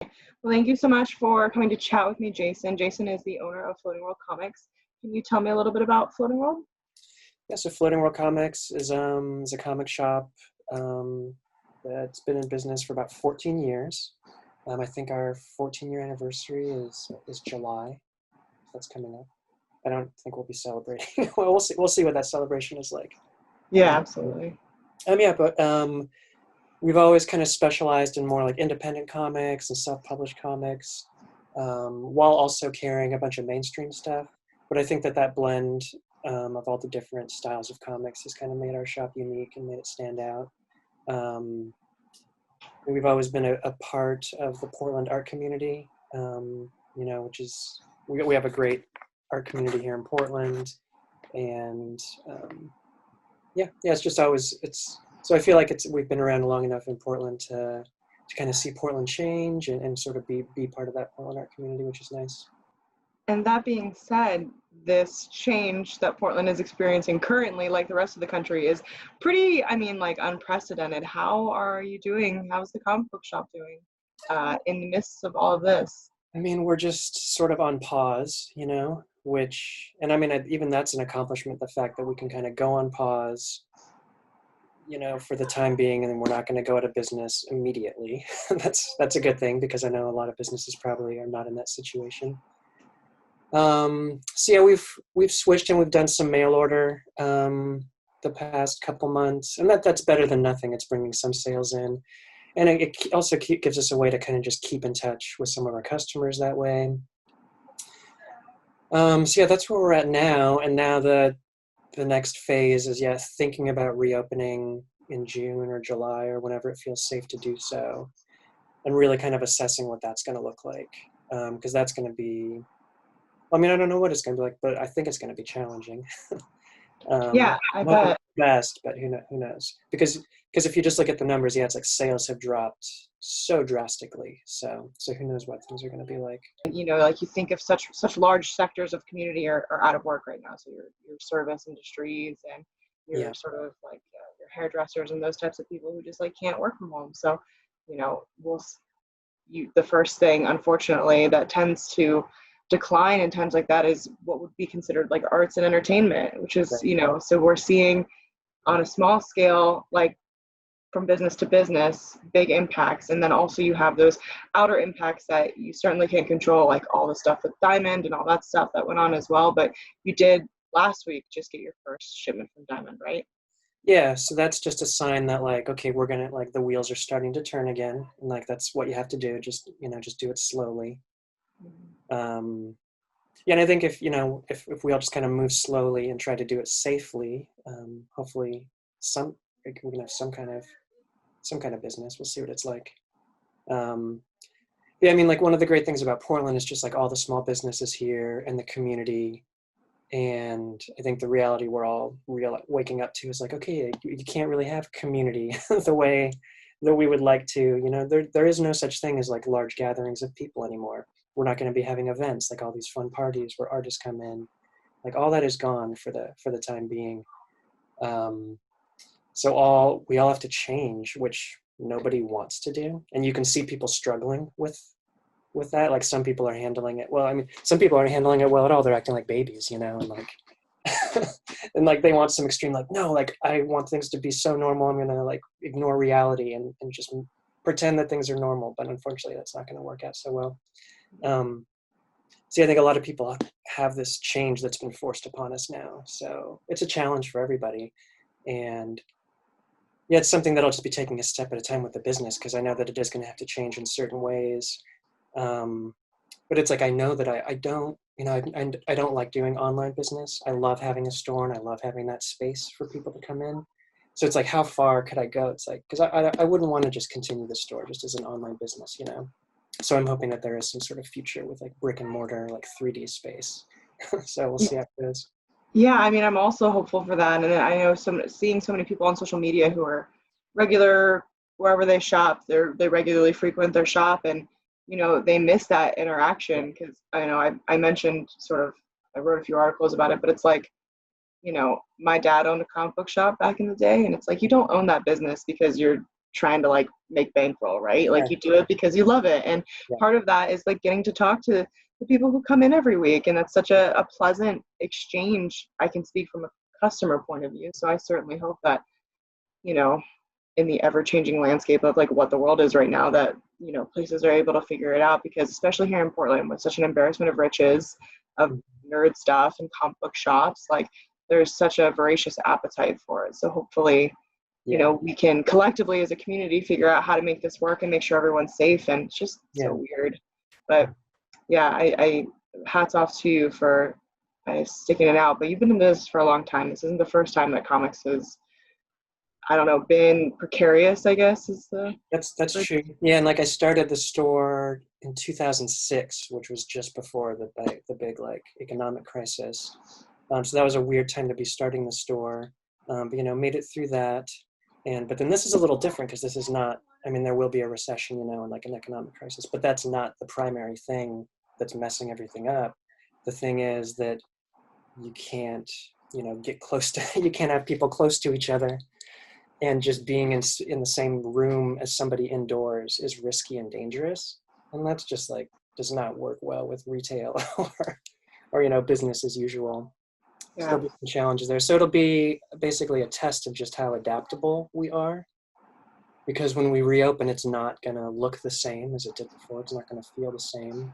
Well, thank you so much for coming to chat with me, Jason. Jason is the owner of Floating World Comics. Can you tell me a little bit about Floating World? Yeah, so Floating World Comics is a comic shop that's been in business for about 14 years. I think our 14-year anniversary is July. That's coming up. I don't think we'll be celebrating. Well, we'll see. We'll see what that celebration is like. Yeah, absolutely. Yeah, but we've always kind of specialized in more like independent comics and self-published comics, while also carrying a bunch of mainstream stuff. But I think that blend of all the different styles of comics has kind of made our shop unique and made it stand out. We've always been a part of the Portland art community, which is, we have a great art community here in Portland. And it's just always, so I feel like we've been around long enough in Portland to kind of see Portland change and sort of be part of that Portland art community, which is nice. And that being said, this change that Portland is experiencing currently, like the rest of the country, is pretty, unprecedented. How are you doing? How's the comic book shop doing in the midst of all of this? I mean, we're just sort of on pause, even that's an accomplishment, the fact that we can kind of go on pause, for the time being, and then we're not going to go out of business immediately. That's a good thing, because I know a lot of businesses probably are not in that situation. We've switched and we've done some mail order the past couple months, and that's better than nothing. It's bringing some sales in, and it also gives us a way to kind of just keep in touch with some of our customers that way. That's where we're at now, and now the next phase is thinking about reopening in June or July or whenever it feels safe to do so, and really kind of assessing what that's going to look like, because that's going to be, I don't know what it's going to be like, but I think it's going to be challenging. Yeah, I bet. Best, but who knows? Because if you just look at the numbers, it's like sales have dropped so drastically. So who knows what things are going to be like. Like you think of such large sectors of community are out of work right now. So your service industries and your sort of like your hairdressers and those types of people who just like can't work from home. So, the first thing, unfortunately, that tends to decline in times like that is what would be considered like arts and entertainment, which is, so we're seeing on a small scale, like from business to business, big impacts. And then also you have those outer impacts that you certainly can't control, like all the stuff with Diamond and all that stuff that went on as well. But you did last week just get your first shipment from Diamond, right? Yeah, so that's just a sign that like, okay, we're gonna, like, the wheels are starting to turn again, and like that's what you have to do. Just do it slowly. And I think if we all just kind of move slowly and try to do it safely, hopefully we can have some kind of business. We'll see what it's like. Like one of the great things about Portland is just like all the small businesses here and the community. And I think the reality we're all waking up to is like, okay, you can't really have community the way that we would like to. There is no such thing as like large gatherings of people anymore. We're not going to be having events like all these fun parties where artists come in. Like all that is gone for the time being. So we all have to change, which nobody wants to do. And you can see people struggling with that. Like some people are handling it well. Some people aren't handling it well at all. They're acting like babies, and like and like they want some extreme, like, no, like I want things to be so normal, I'm gonna like ignore reality and just pretend that things are normal. But unfortunately that's not going to work out so well. I think a lot of people have this change that's been forced upon us now. So it's a challenge for everybody. And it's something that I'll just be taking a step at a time with the business, because I know that it is going to have to change in certain ways. But it's like, I know that I don't, I don't like doing online business. I love having a store and I love having that space for people to come in. So it's like, how far could I go? It's like, because I wouldn't want to just continue the store just as an online business, So I'm hoping that there is some sort of future with like brick and mortar, like 3D space. So we'll see how it goes. Yeah, I'm also hopeful for that. And I know seeing so many people on social media who are regular wherever they shop, they regularly frequent their shop, and they miss that interaction. Because I know I mentioned I wrote a few articles about it, but it's like, my dad owned a comic book shop back in the day, and it's like, you don't own that business because you're trying to like make bankroll, right? Yeah. Like you do it because you love it. And Yeah. part of that is like getting to talk to the people who come in every week. And that's such a pleasant exchange. I can speak from a customer point of view. So I certainly hope that, you know, in the ever-changing landscape of like what the world is right now, that, you know, places are able to figure it out, because especially here in Portland with such an embarrassment of riches of nerd stuff and comic book shops, like there's such a voracious appetite for it. So hopefully, you know, we can collectively as a community figure out how to make this work and make sure everyone's safe. And it's just so weird. But yeah, I hats off to you for sticking it out. But you've been in this for a long time. This isn't the first time that comics has, I don't know, been precarious, I guess is the. That's true. Yeah, and like I started the store in 2006, which was just before the big like economic crisis. So that was a weird time to be starting the store. But you know, made it through that. But then this is a little different because this is not, I mean, there will be a recession, you know, and like an economic crisis, but that's not the primary thing that's messing everything up. The thing is that you can't, you know, get close to, you can't have people close to each other. And just being in the same room as somebody indoors is risky and dangerous. And that's just like, does not work well with retail or you know, business as usual. So there'll be some challenges there. So it'll be basically a test of just how adaptable we are. Because when we reopen, it's not going to look the same as it did before. It's not going to feel the same.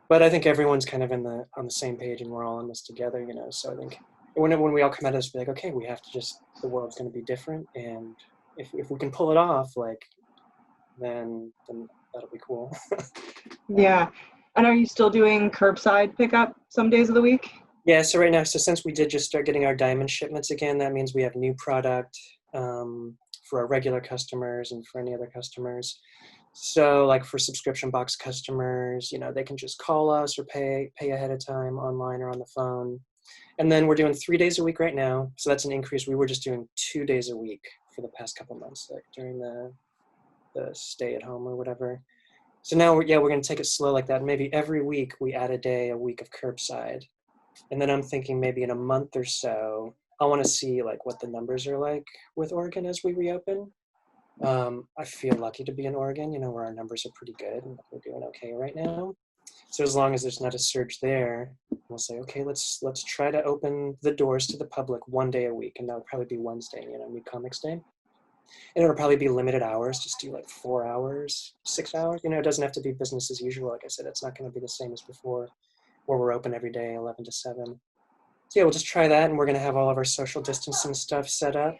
But I think everyone's kind of on the same page, and we're all in this together, you know. So I think when we all come at this, be like, okay, we have to just, the world's going to be different, and if we can pull it off, like, then that'll be cool. Yeah. And are you still doing curbside pickup some days of the week? Yeah, so right now, so since we did just start getting our diamond shipments again, that means we have new product for our regular customers and for any other customers. So like for subscription box customers, you know, they can just call us or pay ahead of time online or on the phone. And then we're doing 3 days a week right now. So that's an increase. We were just doing 2 days a week for the past couple months, like during the stay at home or whatever. So now we're going to take it slow like that. Maybe every week we add a week of curbside. And then I'm thinking maybe in a month or so, I want to see like what the numbers are like with Oregon as we reopen. I feel lucky to be in Oregon, you know, where our numbers are pretty good and we're doing okay right now. So as long as there's not a surge there, we'll say, okay, let's try to open the doors to the public 1 day a week. And that would probably be Wednesday, you know, New Comics Day. And it'll probably be limited hours, just do like 4 hours, 6 hours. You know, it doesn't have to be business as usual. Like I said, it's not going to be the same as before, where we're open every day, 11 to 7. So yeah, we'll just try that, and we're going to have all of our social distancing stuff set up.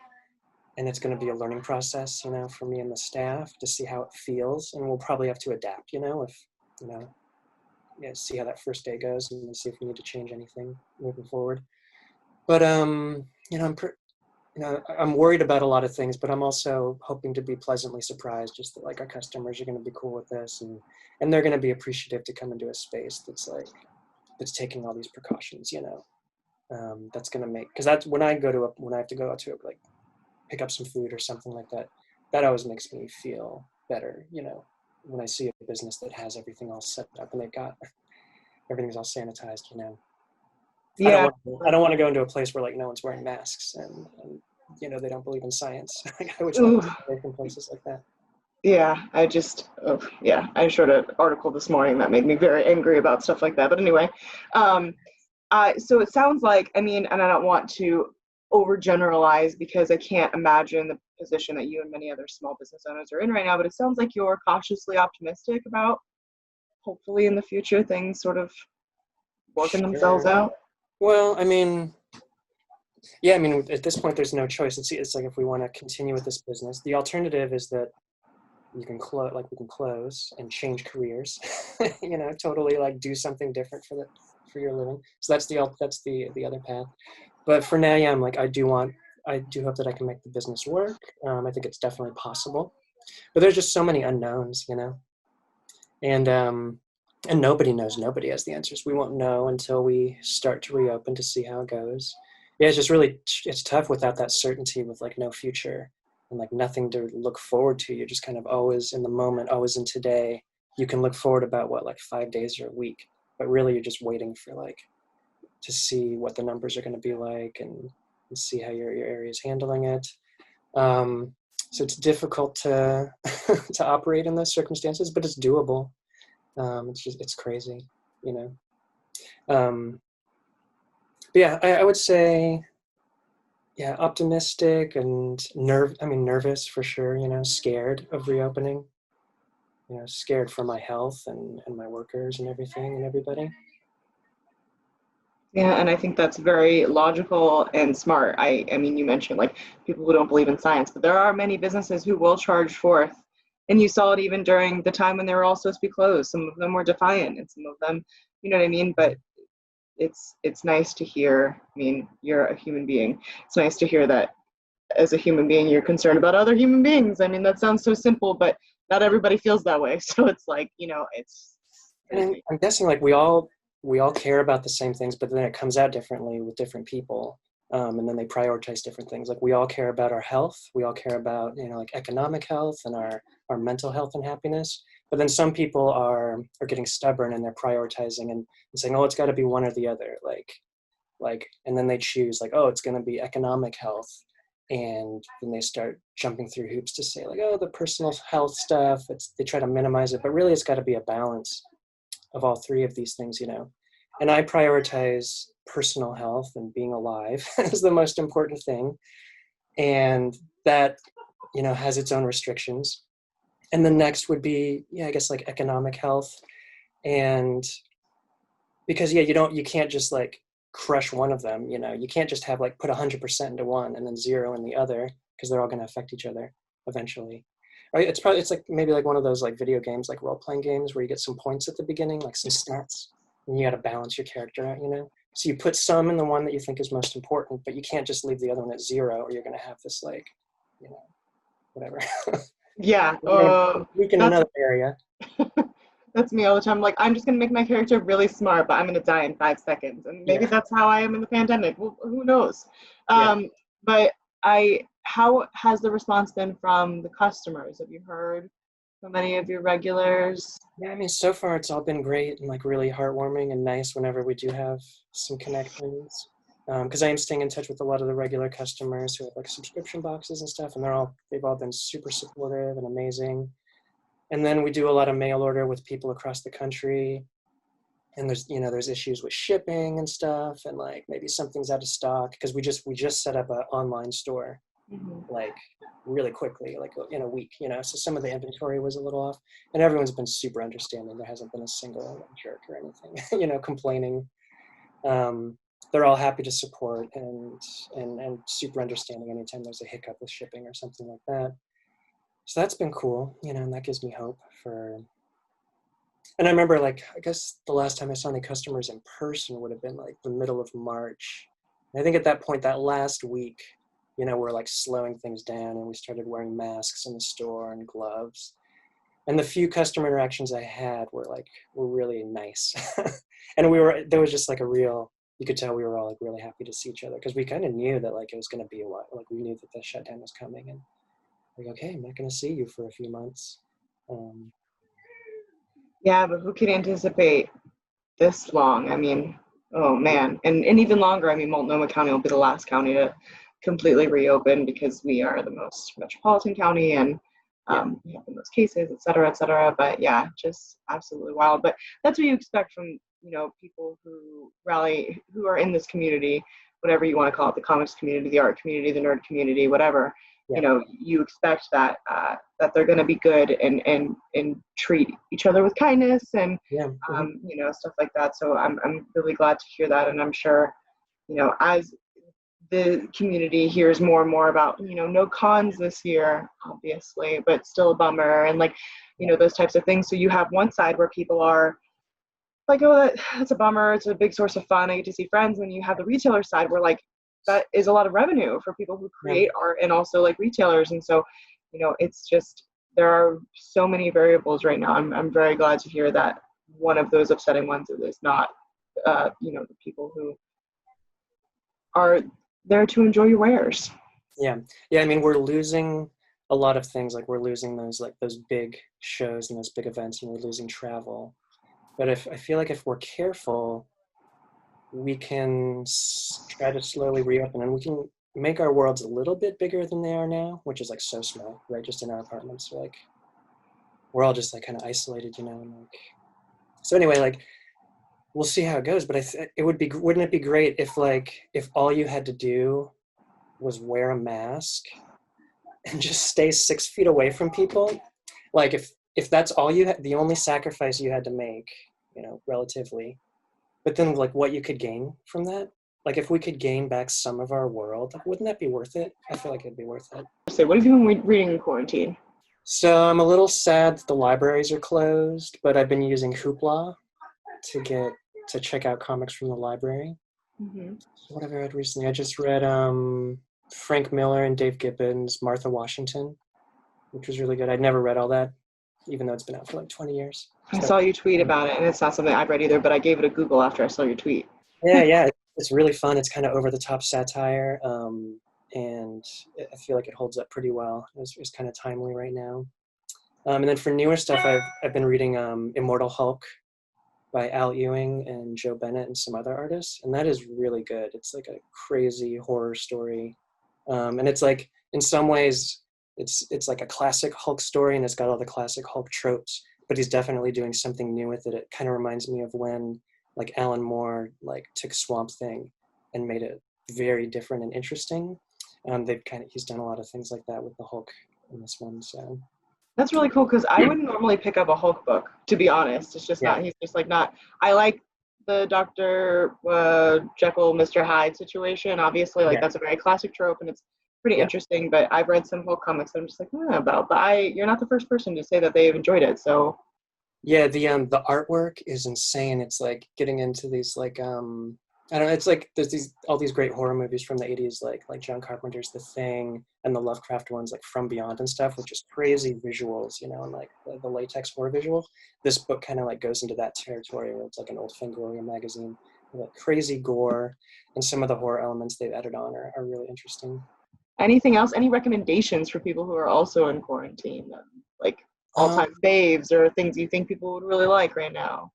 And it's going to be a learning process, you know, for me and the staff to see how it feels. And we'll probably have to adapt, you know, if, you know, see how that first day goes and then see if we need to change anything moving forward. But, you know, I'm worried about a lot of things, but I'm also hoping to be pleasantly surprised, just that like our customers are going to be cool with this, and they're going to be appreciative to come into a space that's taking all these precautions, you know. That's going to make, because that's when I have to go out to like pick up some food or something like that, that always makes me feel better, you know, when I see a business that has everything all set up and they've got everything's all sanitized, you know. Yeah. I don't want to go into a place where like no one's wearing masks and you know, they don't believe in science. I would like to stay away from places like that. Yeah, I just wrote an article this morning that made me very angry about stuff like that. But anyway, so it sounds like, I mean, and I don't want to overgeneralize because I can't imagine the position that you and many other small business owners are in right now, but it sounds like you're cautiously optimistic about hopefully in the future things sort of working themselves out. Well, I mean, yeah, I mean, at this point, there's no choice. It's like if we want to continue with this business, the alternative is that you can we can close and change careers, you know, totally like do something different for your living. So that's the other path. But for now, yeah, I'm like, I do hope that I can make the business work. I think it's definitely possible, but there's just so many unknowns, you know, and nobody has the answers. We won't know until we start to reopen to see how it goes. Yeah, it's tough without that certainty, with like no future and like nothing to look forward to. You're just kind of always in the moment, always in today. You can look forward about like 5 days or a week, but really you're just waiting for like to see what the numbers are going to be like and see how your area is handling it. So it's difficult to to operate in those circumstances, but it's doable. It's crazy, you know. But yeah, I would say, yeah, optimistic and nervous for sure, you know, scared of reopening, you know, scared for my health and my workers and everything and everybody. Yeah, and I think that's very logical and smart. I mean, you mentioned like people who don't believe in science, but there are many businesses who will charge forth. And you saw it even during the time when they were all supposed to be closed. Some of them were defiant, and some of them, you know what I mean? But it's nice to hear. I mean, you're a human being. It's nice to hear that as a human being, you're concerned about other human beings. I mean, that sounds so simple, but not everybody feels that way. So it's like, you know, it's And crazy. I'm guessing like we all care about the same things, but then it comes out differently with different people. And then they prioritize different things. Like we all care about our health. We all care about, you know, like economic health and our mental health and happiness. But then some people are getting stubborn and they're prioritizing and saying, oh, it's got to be one or the other. And then they choose like, oh, it's going to be economic health. And then they start jumping through hoops to say like, oh, the personal health stuff, they try to minimize it, but really it's got to be a balance of all three of these things, you know. And I prioritize personal health and being alive as the most important thing. And that, you know, has its own restrictions. And the next would be, yeah, I guess like economic health. And because, yeah, you can't just like crush one of them, you know, you can't just have like put 100% into one and then zero in the other because they're all going to affect each other eventually. Right? It's like maybe like one of those like video games, like role-playing games where you get some points at the beginning, like some stats, and you got to balance your character out, you know. So you put some in the one that you think is most important, but you can't just leave the other one at zero, or you're going to have this like, you know, whatever. Yeah. Weak in That's another area. That's me all the time. Like, I'm just gonna make my character really smart, but I'm gonna die in 5 seconds. And maybe Yeah, that's how I am in the pandemic. Well, who knows? yeah. But how has the response been from the customers? Have you heard from any of your regulars? Yeah, I mean, so far it's all been great and like really heartwarming and nice whenever we do have some connections. Because I am staying in touch with a lot of the regular customers who have like subscription boxes and stuff, and they've all been super supportive and amazing. And then we do a lot of mail order with people across the country, and there's issues with shipping and stuff, and like maybe something's out of stock because we just set up an online store Mhm. like really quickly, like in a week, you know. So some of the inventory was a little off, and everyone's been super understanding. There hasn't been a single jerk or anything, you know, complaining. Um, they're all happy to support and super understanding anytime there's a hiccup with shipping or something like that. So that's been cool, you know, and that gives me hope for. And I remember, like, I guess the last time I saw any customers in person would have been like the middle of March. And I think at that point, that last week, you know, we're like slowing things down and we started wearing masks in the store and gloves. And the few customer interactions I had were really nice. And there was just like you could tell we were all like really happy to see each other because we kind of knew that like it was going to be a while. Like we knew that the shutdown was coming and like, okay, I'm not going to see you for a few months. Um, Yeah, but who can anticipate this long? I mean, oh man, and even longer. I mean, Multnomah County will be the last county to completely reopen because we are the most metropolitan county and yeah. we have the most cases, et cetera, et cetera. But yeah, just absolutely wild. But that's what you expect from people who rally, who are in this community, whatever you want to call it, the comics community, the art community, the nerd community, whatever. Yeah. You expect that that they're going to be good and treat each other with kindness and Yeah. Mm-hmm. stuff like that. So I'm really glad to hear that, and I'm sure as the community hears more and more about no cons this year, obviously, but still a bummer, and like those types of things. So you have one side where people are like, oh, that's a bummer. It's a big source of fun. I get to see friends. And you have the retailer side where like that is a lot of revenue for people who Yeah. create art and also like retailers. And so, it's just there are so many variables right now. I'm very glad to hear that one of those upsetting ones is not, the people who are there to enjoy your wares. Yeah. Yeah. I mean, we're losing a lot of things. Like we're losing those big shows and those big events, and we're losing travel. But if I feel like if we're careful, we can try to slowly reopen, and make our worlds a little bit bigger than they are now, which is like so small, right? Just in our apartments, so like we're all just like kind of isolated, you know. And like, so anyway, like we'll see how it goes. But wouldn't it be great if all you had to do was wear a mask and just stay 6 feet away from people? Like if that's all you had, the only sacrifice you had to make, you know, relatively. But then like what you could gain from that? Like if we could gain back some of our world, like, wouldn't that be worth it? I feel like it'd be worth it. So what have you been reading in quarantine? So I'm a little sad that the libraries are closed, but I've been using Hoopla to check out comics from the library. Mm-hmm. So what have I read recently? I just read Frank Miller and Dave Gibbons' Martha Washington, which was really good. I'd never read all that, even though it's been out for like 20 years. I saw you tweet about it, and it's not something I've read either, but I gave it a Google after I saw your tweet. Yeah, it's really fun. It's kind of over the top satire, and I feel like it holds up pretty well. It's kind of timely right now. And then for newer stuff, I've been reading Immortal Hulk by Al Ewing and Joe Bennett and some other artists, and that is really good. It's like a crazy horror story, and it's like in some ways it's like a classic Hulk story, and it's got all the classic Hulk tropes, but he's definitely doing something new with it. It kind of reminds me of when like Alan Moore like took Swamp Thing and made it very different and interesting. He's done a lot of things like that with the Hulk in this one. So That's really cool because I wouldn't normally pick up a Hulk book, to be honest. It's just yeah, not, he's just like not, I like the Dr. Jekyll, Mr. Hyde situation. Obviously, like yeah, that's a very classic trope and it's pretty yeah. interesting, but I've read some Hulk comics that I'm just like, about, but you're not the first person to say that they've enjoyed it. So Yeah, the artwork is insane. It's like getting into these like I don't know, it's like there's all these great horror movies from the 80s like John Carpenter's The Thing and the Lovecraft ones like From Beyond and stuff, which is crazy visuals, you know, and like the latex horror visuals. This book kind of like goes into that territory where it's like an old Fangoria magazine, like crazy gore, and some of the horror elements they've added on are really interesting. anything else, any recommendations for people who are also in quarantine? Like Um, all-time faves or things you think people would really like right now?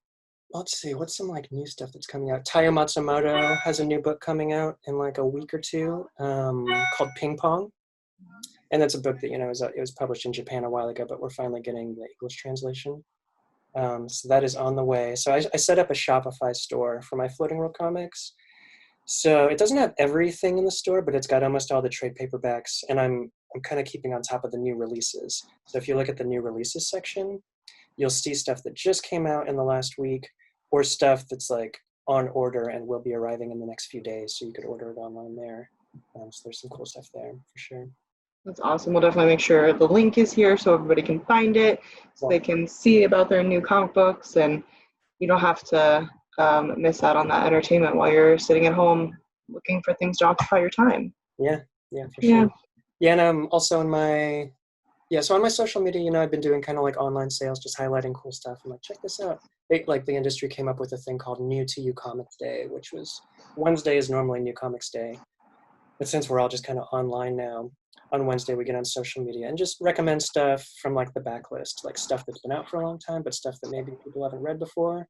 let's see, what's some like new stuff that's coming out? Taya Matsumoto has a new book coming out in like a week or two, called Ping Pong. And that's a book that, you know, it was published in Japan a while ago, but we're finally getting the English translation. So that is on the way. So I set up a Shopify store for my Floating World comics. So it doesn't have everything in the store, but it's got almost all the trade paperbacks, and I'm kind of keeping on top of the new releases. So if you look at the new releases section, you'll see stuff that just came out in the last week, or stuff that's like on order and will be arriving in the next few days. So you could order it online there. So there's some cool stuff there for sure. That's awesome. We'll definitely make sure the link is here so everybody can find it, so Well, they can see about their new comic books, and you don't have to miss out on that entertainment while you're sitting at home looking for things to occupy your time. yeah, for Yeah. sure. Yeah, and also so on my social media, you know, I've been doing kind of like online sales, just highlighting cool stuff. I'm like, check this out. Like the industry came up with a thing called New to You Comics Day, which was Wednesday is normally New Comics Day. But since we're all just kind of online now, on Wednesday we get on social media and just recommend stuff from like the backlist, like stuff that's been out for a long time, but stuff that maybe people haven't read before.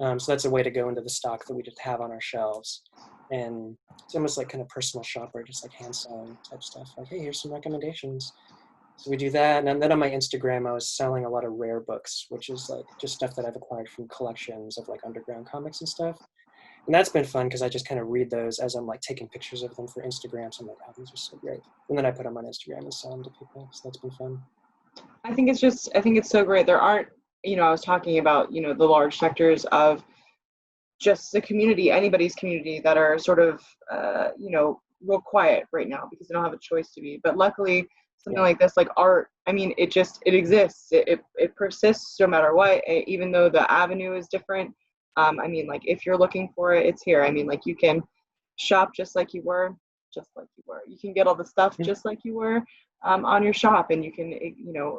So that's a way to go into the stock that we just have on our shelves. And it's almost like kind of personal shopper, just like hand selling type stuff. Like, hey, here's some recommendations. So we do that. And then on my Instagram, I was selling a lot of rare books, which is like just stuff that I've acquired from collections of like underground comics and stuff. And that's been fun because I just kind of read those as I'm like taking pictures of them for Instagram. So I'm like, oh, these are so great. And then I put them on Instagram and sell them to people. So that's been fun. I think it's so great. There aren't, I was talking about, the large sectors of just the community, anybody's community that are sort of, real quiet right now because they don't have a choice to be. But luckily, something Yeah. like this, like art, it exists. It persists no matter what, even though the avenue is different. Like if you're looking for it, it's here. Like you can shop just like you were, just like you were. You can get all the stuff just like you were on your shop, and you can,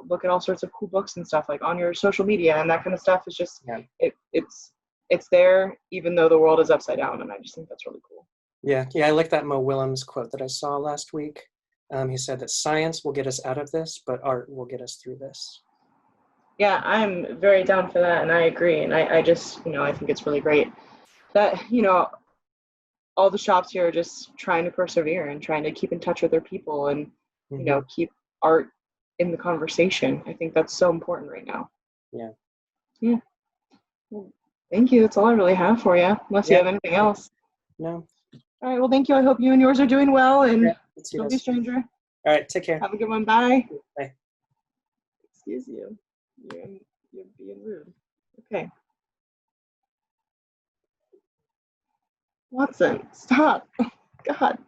look at all sorts of cool books and stuff like on your social media, and that kind of stuff is just, Yeah. it's there even though the world is upside down, and I just think that's really cool. Yeah. I like that Mo Willems quote that I saw last week. He said that science will get us out of this, but art will get us through this. Yeah, I'm very down for that, and I agree. And I just, I think it's really great that, all the shops here are just trying to persevere and trying to keep in touch with their people and, you know, keep art in the conversation. I think that's so important right now. Yeah. Yeah. Well, thank you. That's all I really have for you, unless you have anything else. No. All right. Well, thank you. I hope you and yours are doing well, and Yeah, don't be a stranger. All right. Take care. Have a good one. Bye. Bye. Excuse you. You're being rude. Okay. Watson, stop. God.